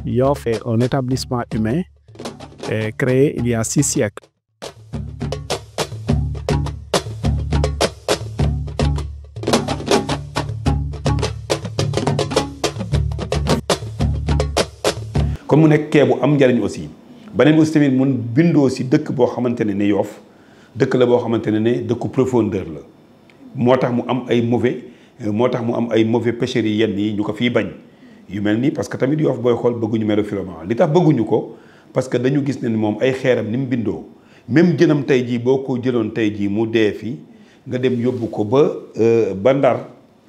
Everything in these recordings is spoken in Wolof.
Yoff est un établissement humain créé il y a 6 siècles. comme mu nekk kee bu am njariñ aussi beneen aussi tamit mun bindoo si dëkk boo xamante ne Yoff dëkk la boo xamante ne dëkku profondeur la moo tax mu am ay mauvais pêcheries yenn yi ñu ko fiy bañ yu mel nii parce que tamit Yoff booy xool bëgguñu mélofilement li tax bëgguñu ko parce que dañu gis ne moom ay xeeram ni mu bindoo même jënam tey jii boo ko jëloon tey jii mu dee fi nga dem yóbbu ko ba Ndar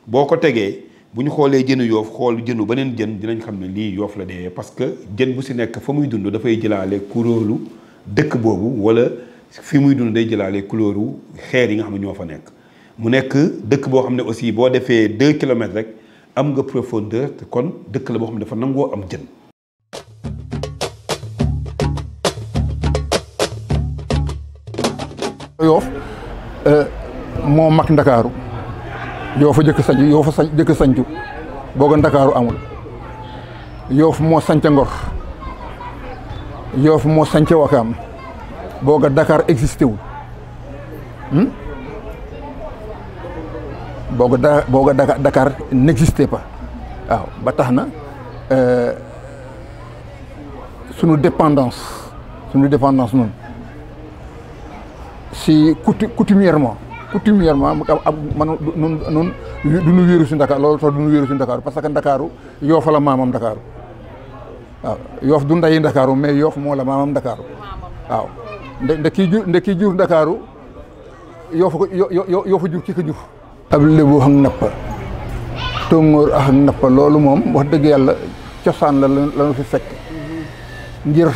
boo ko tegee bu ñu xoolee jënu Yoff xool jënu beneen jën dinañ xam ne lii Yoff la dee parce que jën bu si nekk fa muy dund dafay jëlaale couleur dëkk boobu wala fi muy dund day jëlaale couleur xeer yi nga xam ne ñoo fa nekk mu nekk dëkk boo xam ne aussi boo defee 2 kilomètres rek am nga profondeur te kon dëkk la boo xam ne dafa nangoo am jën. Yoff moo mag Ndakaaru Yoff fa jëkk sañ Yoff fa jëkk sañcu booga Ndakaaru amul Yoff moo sañca Ngor Yoff moo sañca Wakaam booga Dakar existé wul booga Dakar n'existait pas waaw ba tax na sunu dépendance noonu si coutumièrement man nun du nu wéeru si Dakar loolu tax du nu wéeru si Dakar parce que Ndakaaru Yoff la maamam Ndakaaru waaw Yoff du ndayi Ndakaaru mais Yoff moo la maamam Ndakaaru waaw nde kii jur Ndakaaru Yoff jur ki ko jur ab lébu ak nappa tóngoor ak nappa loolu moom wax dëgg yàlla cosaan la fi fekk ngir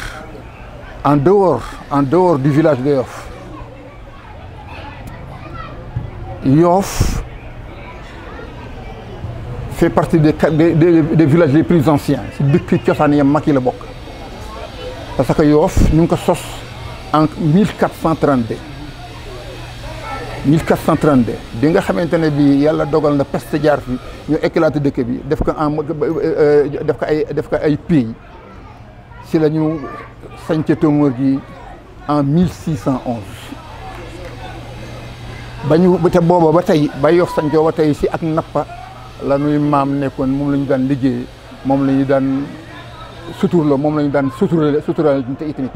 en dehors du village de Yoff Yoff fait partie des villages les plus anciens si dëkk cosaan ya mag yi la bokk parce que Yoff ñu ngi ko sos en 1432 bi nga xamante ne bi yàlla dogal na peste jaar fi ñu éclaté dëkk bi def ko ay pays si la ñu sañce Tóngoor gi en 1611 te booba ba tey ba Yoff sañcoo ba tey si ak nappa la ñuy maam nekkoon moom la ñu daan liggéey moom la ñu daan suturloo moom la ñu daan sutural te itamit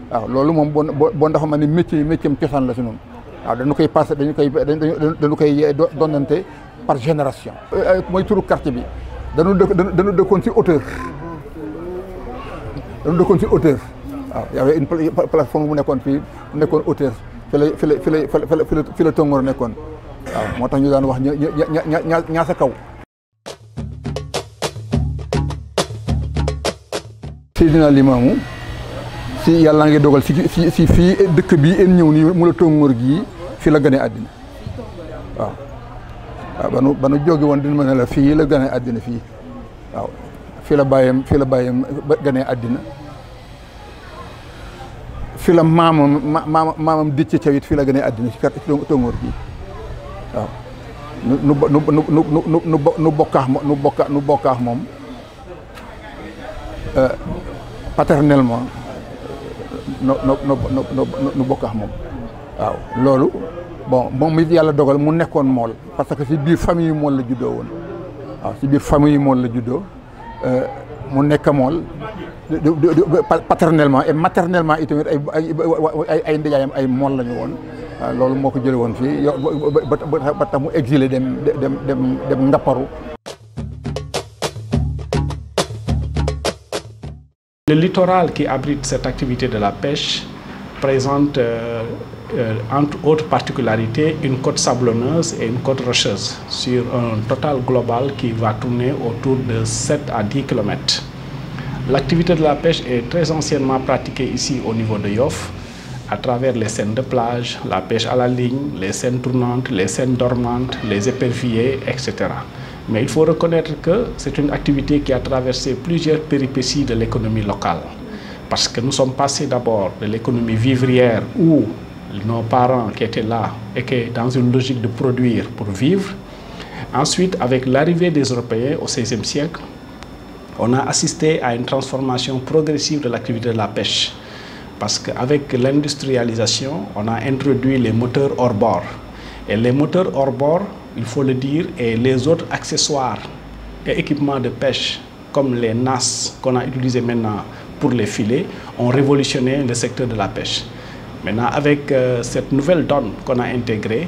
waaw loolu moom boo ndax ma ne métier cosaan la si noonu waaw dañu koy passé dañu koy donnante par génération. mooy turu quartier bi dañu dëkkoon si hauteur waaw y avait une plateforme bu nekkoon fii bu nekkoon hauteur fi la Tóngoor nekkoon waaw moo tax ñu daan wax ñaa sa kaw. Seydina Limaamu si yàlla ngi dogal si fii dëkk bii en ñëw nii mu la Tóngoor gii fi la gane àddina waaw ba nu jóge woon dina ma ne la fii la gane àddina fii waaw fi la bàyyam gane àddina fi la maamam dicc cawit fi la gane àddina si kar Tóngoor gii waaw nu bokkaax moom paternellement nu bokkaax moom waaw loolu bon moom it yàlla dogal mu nekkoon mool parce que si biir famille yu mool la juddoo woon waaw si biir famille yu mool la juddoo mu nekk mool paternellement et maternellement itamit ay ndijaayam ay mool la ñu woon waaw loolu moo ko jële woon fii ba tax mu exilé dem Ndapparu. Le littoral qui abrite cette activité de la pêche présente, entre autres particularités, une côte sablonneuse et une côte rocheuse sur un total global qui va tourner autour de 7 à 10 km. L'activité de la pêche est très anciennement pratiquée ici au niveau de Yoff à travers les scènes de plage, la pêche à la ligne, les scènes tournantes, les scènes dormantes, les éperviers, etc. Mais il faut reconnaître que c'est une activité qui a traversé plusieurs péripéties de l'économie locale. Parce que nous sommes passés d'abord de l'économie vivrière où nos parents qui étaient là étaient dans une logique de produire pour vivre. Ensuite, avec l'arrivée des Européens au XVIe siècle, On a assisté à une transformation progressive de l'activité de la pêche parce qu'avec l'industrialisation, on a introduit les moteurs hors bord. Et les moteurs hors bord, il faut le dire, et les autres accessoires et équipements de pêche comme les NAS qu'on a utilisés maintenant pour les filets ont révolutionné le secteur de la pêche. Maintenant, avec cette nouvelle donne qu'on a intégrée,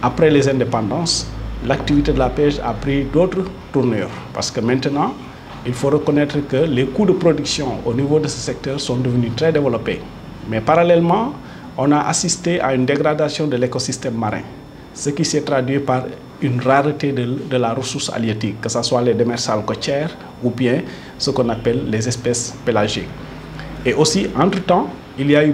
après les indépendances, l'activité de la pêche a pris d'autres tournures parce que maintenant, il faut reconnaître que les coûts de production au niveau de ce secteur sont devenus très développés. Mais parallèlement, on a assisté à une dégradation de l'écosystème marin, ce qui s'est traduit par une rareté de la ressource halieutique, que ce soit les démersales côtières ou bien ce qu'on appelle les espèces pélagiques. Et aussi, entre-temps, il y a eu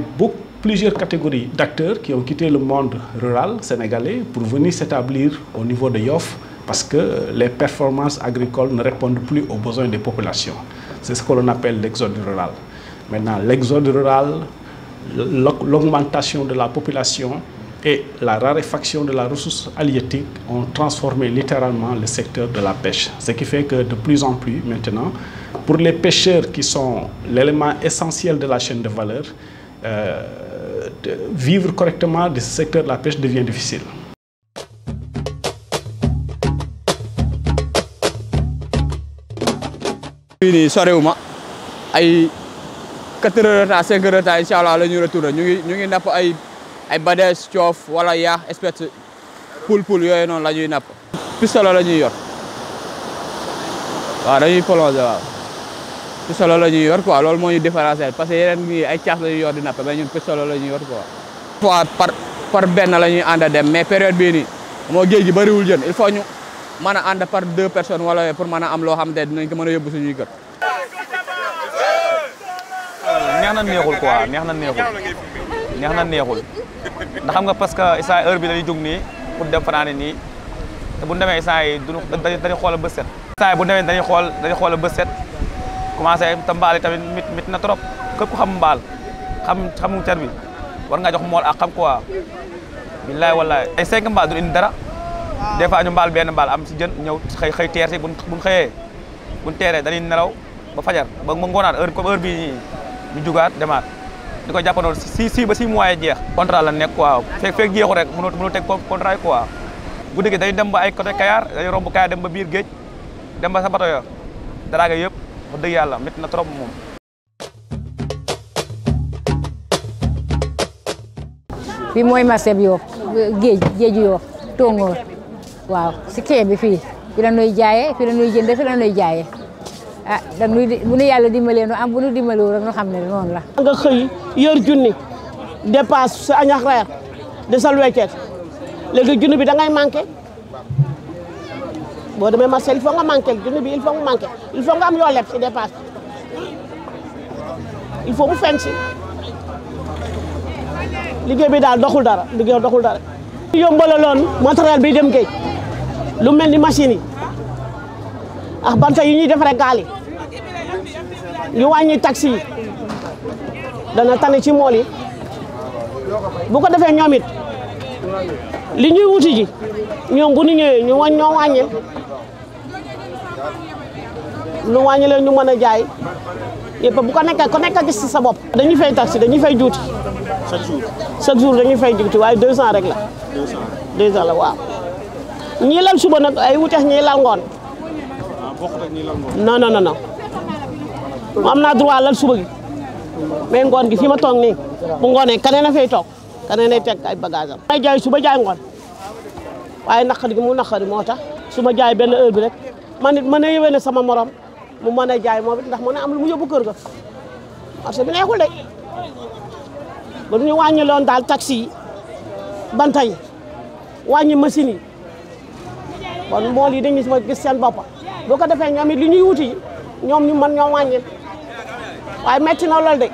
plusieurs catégories d'acteurs qui ont quitté le monde rural sénégalais pour venir s'établir au niveau de Yoff parce que les performances agricoles ne répondent plus aux besoins des populations. C'est ce que l'on appelle l'exode rural. Maintenant, l'exode rural, l'augmentation de la population et la raréfaction de la ressource halieutique ont transformé littéralement le secteur de la pêche. Ce qui fait que de plus en plus maintenant, pour les pêcheurs qui sont l'élément essentiel de la chaîne de valeur, vivre correctement de ce secteur de la pêche devient difficile. Ni sorewuma ay 4 heures de temps 5 heures de temps inshallah la ñu retourner ñu ngi napp ay badès coof wala yaa espèce poul yooyu noonu la ñuy napp pistolet la ñuy yor waaw dañuy plonger waaw pistolet la ñuy yor quoi loolu moo ñu différencier parce que yeneen ñi ay caaf la ñuy yor di napp mais ñun pistolet la ñuy yor quoi. fois par benn la ñuy ànd dem mais période bii nii moo géej gi bëriwul jën il faut ñu mën a ànd par 2 personnes wala pour mën a am loo xam ne dinañ ko mën a yóbbu suñuy kër. neex na neexul quoi neex na neexul ndax xam nga parce que instant heure bi dañuy jóg nii pour dem fanaane nii te bu ñu demee instant yi dañuy xoolal bët set. instant yi bu ñu demee dañuy xoolal bët set commencé te mbaal yi tamit mit na trop képp ku xam mbaal xamu cer bi war nga jox mool ak xam quoi billaay wallaay ay 5 mbaal du indi dara. des fois ñu mbaal benn mbaal am si jën ñëw xëy teer si buñ xëyee buñ teeree dañuy nelaw ba fajar ba ngoonaat heure bii ñu jugaat demaat di ko jàppandoo si ba 6 mois yi jeex. contrat la nekk quoi fekk jeexu rek mënoo teg contrat yi quoi guddi gi dañuy dem ba ay côté Kayar dañuy romb Kayar dem ba biir géej dem ba sa bato ya daraaga yëpp wax dëgg yàlla métti na trop moom. bi mooy marché bi Yoff géeju Yoff Tongoor waaw si kee bi fii fi la ñuy jaayee fi la ñuy jëndee fi la ñuy jaayee ah dañuy bu nu yàlla dimbalee nu am bu nu dimbalee rek nu xam ne noonu la. nga xëy yor junni dépasse sa añax reer de sa wecceet léegi junni bi da ngay manqué boo demee marché il faut nga manqué junni bi il faut mu manqué il faut nga am yoo leb si dépasse il faut mu feeñ si liggéey bi daal doxul dara liggéey doxul dara. yombalaloon matériel bi dem géej lu mel ni machine yi ak banta yi ñuy defaree gaal yi ñu wàññi taxi yi dana tane ci mool yi bu ko defee ñoom it li ñuy wuti ji ñoom bu ñu ñëwee ñu ñoo wàññil lu wàññi leen ñu mën a jaay yëpp bu ko nekk gis ci sa bopp. dañuy fay taxi dañuy fay juuti chaque jour dañuy fay juuti waaye 200 rek la. 200 la waaw ñii lal suba nag ay wutex ñii lal ngoon. non non non mu am naa droit lal suba gi mais ngoon gi fi ma toog nii bu ngoonee keneen a fay toog keneen ay teg ay bagage am. may jaay suba jaay ngoon waaye naqari gi mu naqari moo tax su ma jaay benn heure bi rek man it mën a yëwee ne sama morom mu mën a jaay moom it ndax mën a am lu mu yóbbu kër ga marché bi neexul de ba ñu wàññi loon daal taxi yi banta yi wàññi machine yi kon mool yi dañuy gis seen bopp boo ko defee ñoom it li ñuy wuti ñoom ñu mën ñoo wàññil waaye metti na lool de.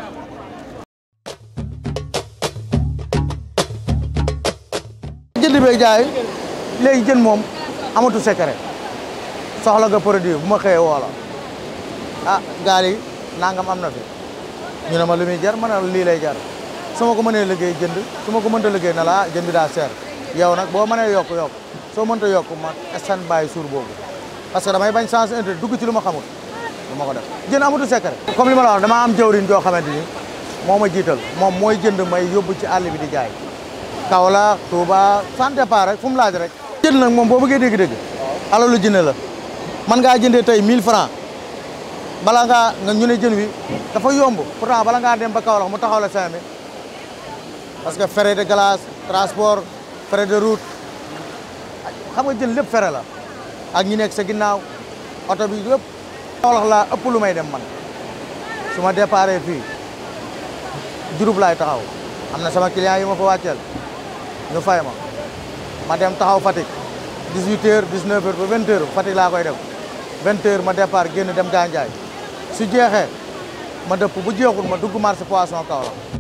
jënd beeg jaay léegi jën moom amatu secret soxla nga produit bu ma xëyee woo la ah gaal yi nangam am na fi ñu ne ma lu muy jar ma ne lii lay jar su ma ko mënee liggéey jënd su ma ko mënta liggéey na la jën bi daa seer yow nag boo mënee yokk soo mënta yokk ma stand by suur boobu parce que damay bañ chance intérêt dugg ci lu ma xamul du ma ko def jën amatu secret comme li ma la wax dama am jawriñ joo xamante ni moo ma jiital moom mooy jënd may yóbbu ci àll bi di jaay Kaolack Touba sans départ rek fu mu laaj rek jën nag moom boo bëggee dégg-dégg alalu jëne la man ngaa jëndee tey 1000 francs bala nga ñu ne jën wi dafa yomb pourtant bala ngaa dem ba Kaolack mu taxaw la 5000 parce que frais de glace transport frais de route xam nga jën lépp frais la ak ñi nekk sa ginnaaw oto bi yëpp Kaolack laa ëpp lu may dem man su ma déparé fii Diouroup laay taxaw am na sama client yi ma fa wàcceel ñu fay ma dem taxaw Fatick 18h 19h ba 20h Fatick laa koy def 20h ma départ génn dem Gandiaye su jeexee ma dëpp bu jeexul ma dugg marché poisson Kaolack